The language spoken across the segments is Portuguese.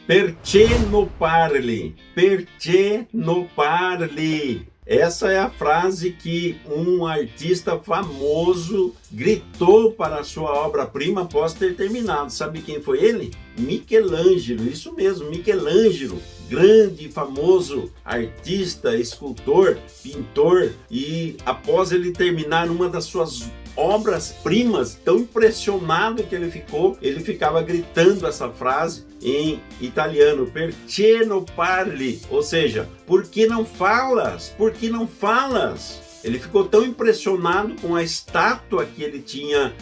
Perché no parli, perché no parli. Essa é a frase que um artista famoso gritou para a sua obra-prima após ter terminado. Sabe quem foi ele? Michelangelo, isso mesmo, Michelangelo, grande e famoso artista, escultor, pintor, e após ele terminar uma das suas obras-primas, tão impressionado que ele ficava gritando essa frase em italiano, perché non parli, ou seja, por que não falas? Por que não falas? Ele ficou tão impressionado com a estátua que ele tinha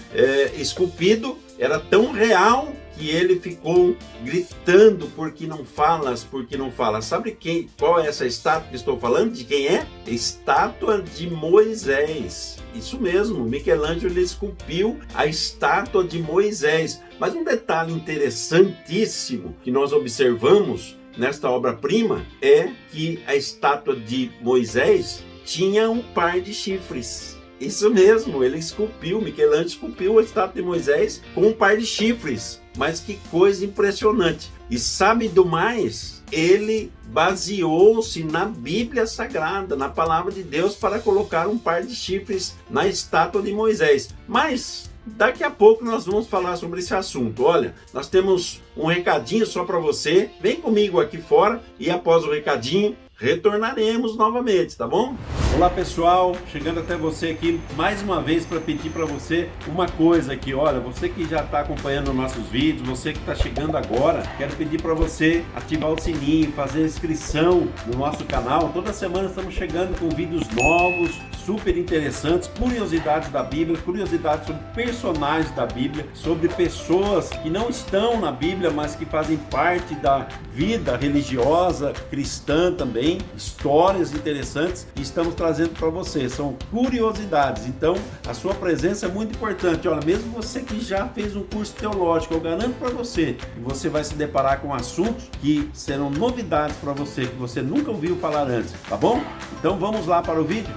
esculpido, era tão real que ele ficou gritando, por que não falas, por que não falas? Sabe qual é essa estátua que estou falando? De quem é? Estátua de Moisés. Isso mesmo, Michelangelo esculpiu a estátua de Moisés. Mas um detalhe interessantíssimo que nós observamos nesta obra-prima é que a estátua de Moisés tinha um par de chifres. Isso mesmo, Michelangelo esculpiu a estátua de Moisés com um par de chifres. Mas que coisa impressionante. E sabe do mais? Ele baseou-se na Bíblia Sagrada, na Palavra de Deus, para colocar um par de chifres na estátua de Moisés. Mas daqui a pouco nós vamos falar sobre esse assunto. Olha, nós temos um recadinho só para você. Vem comigo aqui fora e após o recadinho retornaremos novamente, tá bom? Olá pessoal, chegando até você aqui mais uma vez para pedir para você uma coisa aqui. Olha, você que já está acompanhando nossos vídeos, você que está chegando agora, quero pedir para você ativar o sininho, fazer a inscrição no nosso canal. Toda semana estamos chegando com vídeos novos, super interessantes, curiosidades da Bíblia, curiosidades sobre personagens da Bíblia, sobre pessoas que não estão na Bíblia, mas que fazem parte da vida religiosa cristã também, histórias interessantes que estamos trazendo para você, são curiosidades. Então a sua presença é muito importante. Olha, mesmo você que já fez um curso teológico, eu garanto para você que você vai se deparar com assuntos que serão novidades para você, que você nunca ouviu falar antes, tá bom? Então vamos lá para o vídeo.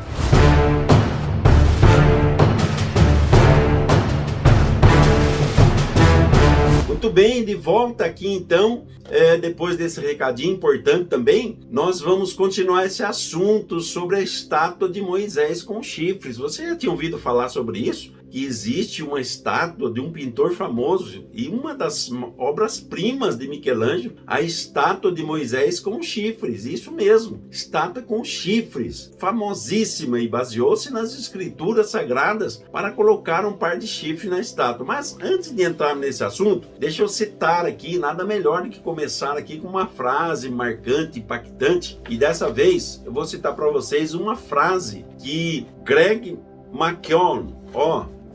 Muito bem, de volta aqui então, depois desse recadinho importante também, nós vamos continuar esse assunto sobre a estátua de Moisés com chifres. Você já tinha ouvido falar sobre isso? Que existe uma estátua de um pintor famoso e uma das obras-primas de Michelangelo, a estátua de Moisés com chifres. Isso mesmo, estátua com chifres, famosíssima, e baseou-se nas escrituras sagradas para colocar um par de chifres na estátua. Mas antes de entrar nesse assunto, deixa eu citar aqui, nada melhor do que começar aqui com uma frase marcante, impactante, e dessa vez eu vou citar para vocês uma frase que Greg McKeown,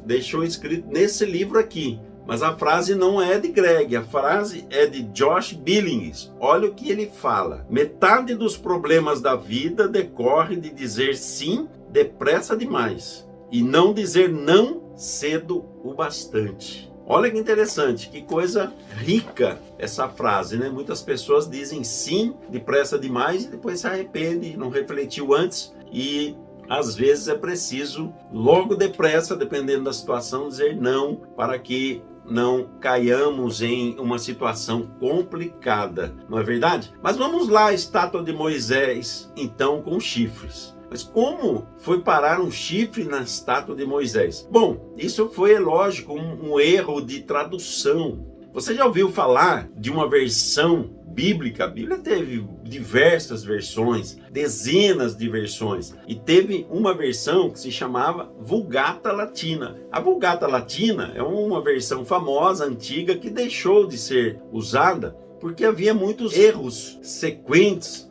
deixou escrito nesse livro aqui. Mas a frase não é de Greg, a frase é de Josh Billings. Olha o que ele fala. Metade dos problemas da vida decorre de dizer sim depressa demais e não dizer não cedo o bastante. Olha que interessante, que coisa rica essa frase, né? Muitas pessoas dizem sim depressa demais e depois se arrependem, não refletiu antes, e às vezes é preciso, logo depressa, dependendo da situação, dizer não para que não caiamos em uma situação complicada, não é verdade? Mas vamos lá, a estátua de Moisés, então, com chifres. Mas como foi parar um chifre na estátua de Moisés? Bom, isso foi, lógico, um erro de tradução. Você já ouviu falar de uma versão bíblica? A Bíblia teve diversas versões, dezenas de versões, e teve uma versão que se chamava Vulgata Latina. A Vulgata Latina é uma versão famosa, antiga, que deixou de ser usada porque havia muitos erros sequentes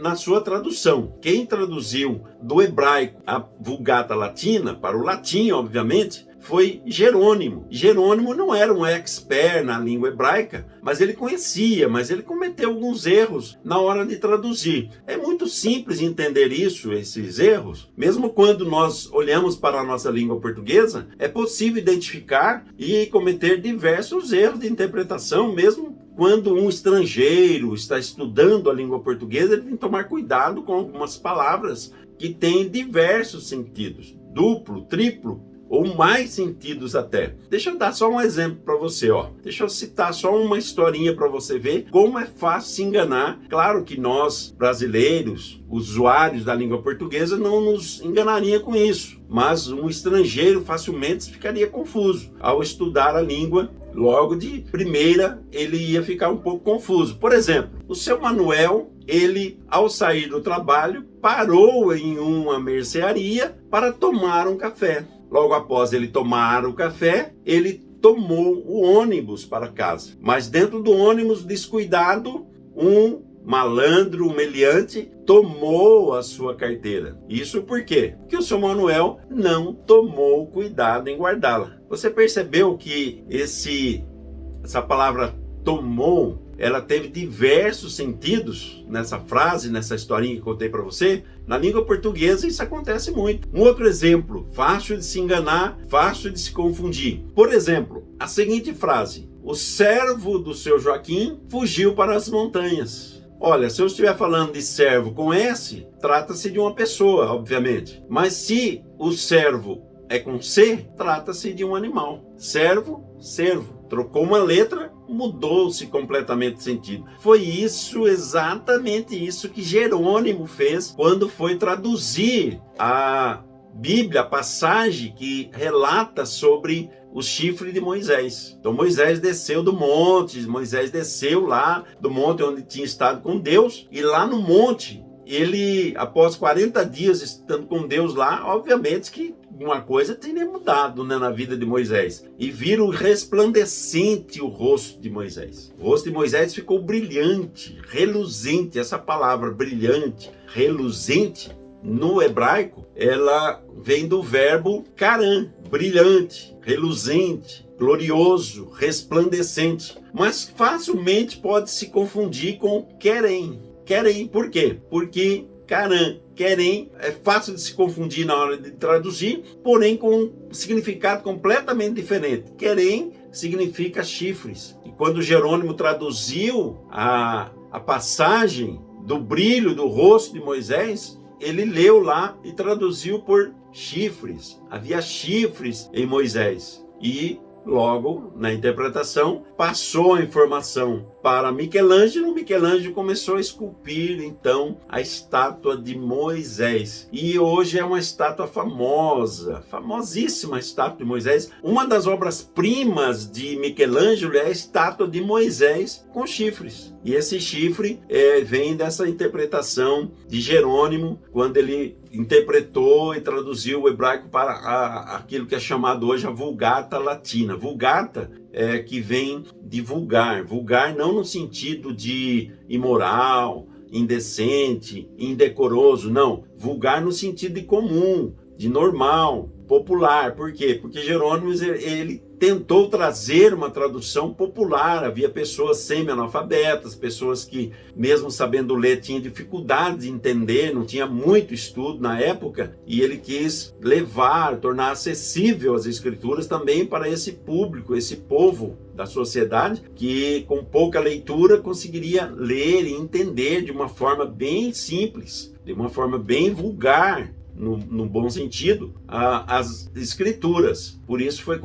na sua tradução. Quem traduziu do hebraico a Vulgata Latina para o latim, obviamente, foi Jerônimo. Jerônimo não era um expert na língua hebraica, mas ele conhecia, mas ele cometeu alguns erros na hora de traduzir. É muito simples entender isso, esses erros. Mesmo quando nós olhamos para a nossa língua portuguesa, é possível identificar e cometer diversos erros de interpretação, mesmo quando um estrangeiro está estudando a língua portuguesa, ele tem que tomar cuidado com algumas palavras que têm diversos sentidos, duplo, triplo, ou mais sentidos até. Deixa eu dar só um exemplo para você, ó. Deixa eu citar só uma historinha para você ver como é fácil se enganar. Claro que nós, brasileiros, usuários da língua portuguesa, não nos enganaria com isso, mas um estrangeiro facilmente ficaria confuso ao estudar a língua. Logo de primeira, ele ia ficar um pouco confuso. Por exemplo, o seu Manuel, ele, ao sair do trabalho, parou em uma mercearia para tomar um café. Logo após ele tomar o café, ele tomou o ônibus para casa. Mas dentro do ônibus, descuidado, um malandro, um meliante, tomou a sua carteira. Isso por quê? Porque o seu Manuel não tomou cuidado em guardá-la. Você percebeu que essa palavra tomou, ela teve diversos sentidos nessa frase, nessa historinha que contei para você? Na língua portuguesa isso acontece muito. Um outro exemplo, fácil de se enganar, fácil de se confundir. Por exemplo, a seguinte frase: o servo do seu Joaquim fugiu para as montanhas. Olha, se eu estiver falando de servo com S, trata-se de uma pessoa, obviamente. Mas se o servo é com C, trata-se de um animal. Servo, servo. Trocou uma letra, mudou-se completamente o sentido. Foi isso, exatamente isso que Jerônimo fez quando foi traduzir a Bíblia, a passagem que relata sobre o chifre de Moisés. Então Moisés desceu do monte, Moisés desceu lá do monte onde tinha estado com Deus, e lá no monte, ele, após 40 dias estando com Deus lá, obviamente que uma coisa teria mudado, né, na vida de Moisés. E viram resplandecente o rosto de Moisés. O rosto de Moisés ficou brilhante, reluzente. Essa palavra brilhante, reluzente, no hebraico, ela vem do verbo karan, brilhante, reluzente, glorioso, resplandecente. Mas facilmente pode se confundir com querem. Querem, por quê? Porque karan, querem, é fácil de se confundir na hora de traduzir, porém com um significado completamente diferente. Querem significa chifres. E quando Jerônimo traduziu a passagem do brilho do rosto de Moisés, ele leu lá e traduziu por chifres. Havia chifres em Moisés. E logo, na interpretação, passou a informação para Michelangelo. Michelangelo começou a esculpir, então, a estátua de Moisés. E hoje é uma estátua famosa, famosíssima estátua de Moisés. Uma das obras-primas de Michelangelo é a estátua de Moisés com chifres. E esse chifre vem dessa interpretação de Jerônimo, quando ele interpretou e traduziu o hebraico para aquilo que é chamado hoje a Vulgata Latina. Vulgata que vem de vulgar. Vulgar não no sentido de imoral, indecente, indecoroso, não. Vulgar no sentido de comum, de normal, popular. Por quê? Porque Jerônimo ele tentou trazer uma tradução popular. Havia pessoas semi-analfabetas, pessoas que, mesmo sabendo ler, tinham dificuldade de entender, não tinha muito estudo na época, e ele quis tornar acessível as escrituras também para esse público, esse povo da sociedade, que com pouca leitura conseguiria ler e entender de uma forma bem simples, de uma forma bem vulgar, no bom sentido, as escrituras. Por isso foi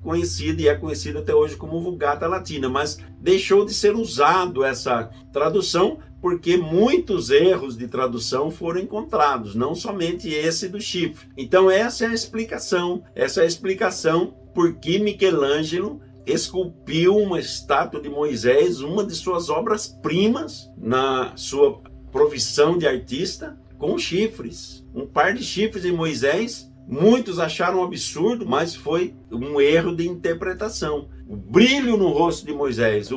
conhecido e é conhecido até hoje como Vulgata Latina, mas deixou de ser usado essa tradução porque muitos erros de tradução foram encontrados, não somente esse do chifre. Então essa é a explicação por que Michelangelo esculpiu uma estátua de Moisés, uma de suas obras-primas na sua profissão de artista, com chifres. Um par de chifres em Moisés, muitos acharam um absurdo, mas foi um erro de interpretação. O brilho no rosto de Moisés,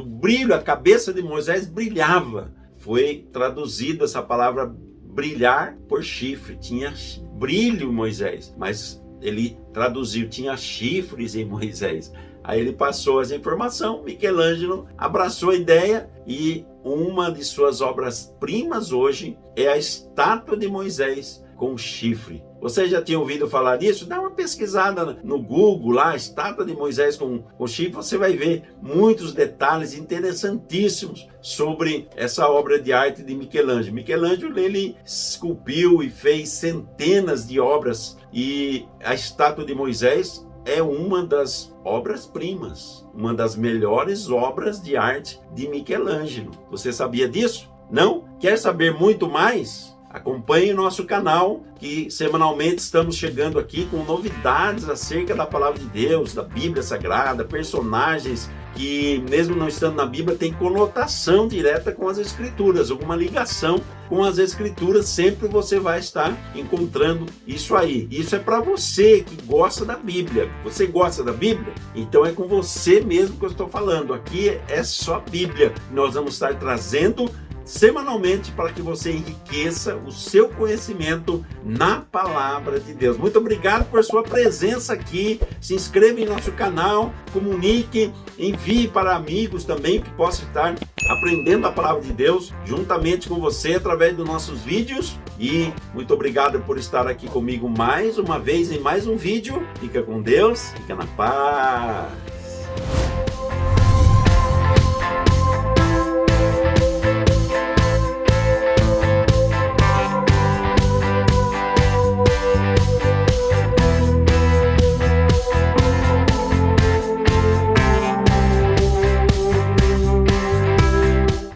a cabeça de Moisés brilhava. Foi traduzido essa palavra brilhar por chifre. Tinha brilho em Moisés, mas ele traduziu, tinha chifres em Moisés. Aí ele passou essa informação, Michelangelo abraçou a ideia e uma de suas obras-primas hoje é a estátua de Moisés com chifre. Você já tinha ouvido falar disso? Dá uma pesquisada no Google lá, estátua de Moisés com chifre, você vai ver muitos detalhes interessantíssimos sobre essa obra de arte de Michelangelo. Michelangelo, ele esculpiu e fez centenas de obras, e a estátua de Moisés é uma das obras-primas, uma das melhores obras de arte de Michelangelo. Você sabia disso? Não? Quer saber muito mais? Acompanhe o nosso canal, que semanalmente estamos chegando aqui com novidades acerca da Palavra de Deus, da Bíblia Sagrada, personagens que, mesmo não estando na Bíblia, tem conotação direta com as Escrituras, alguma ligação com as Escrituras. Sempre você vai estar encontrando isso aí. Isso é para você que gosta da Bíblia. Você gosta da Bíblia? Então é com você mesmo que eu estou falando. Aqui é só Bíblia. Nós vamos estar trazendo semanalmente para que você enriqueça o seu conhecimento na Palavra de Deus. Muito obrigado por sua presença aqui. Se inscreva em nosso canal, comunique, envie para amigos também que possam estar aprendendo a Palavra de Deus juntamente com você através dos nossos vídeos. E muito obrigado por estar aqui comigo mais uma vez em mais um vídeo. Fica com Deus, fica na paz.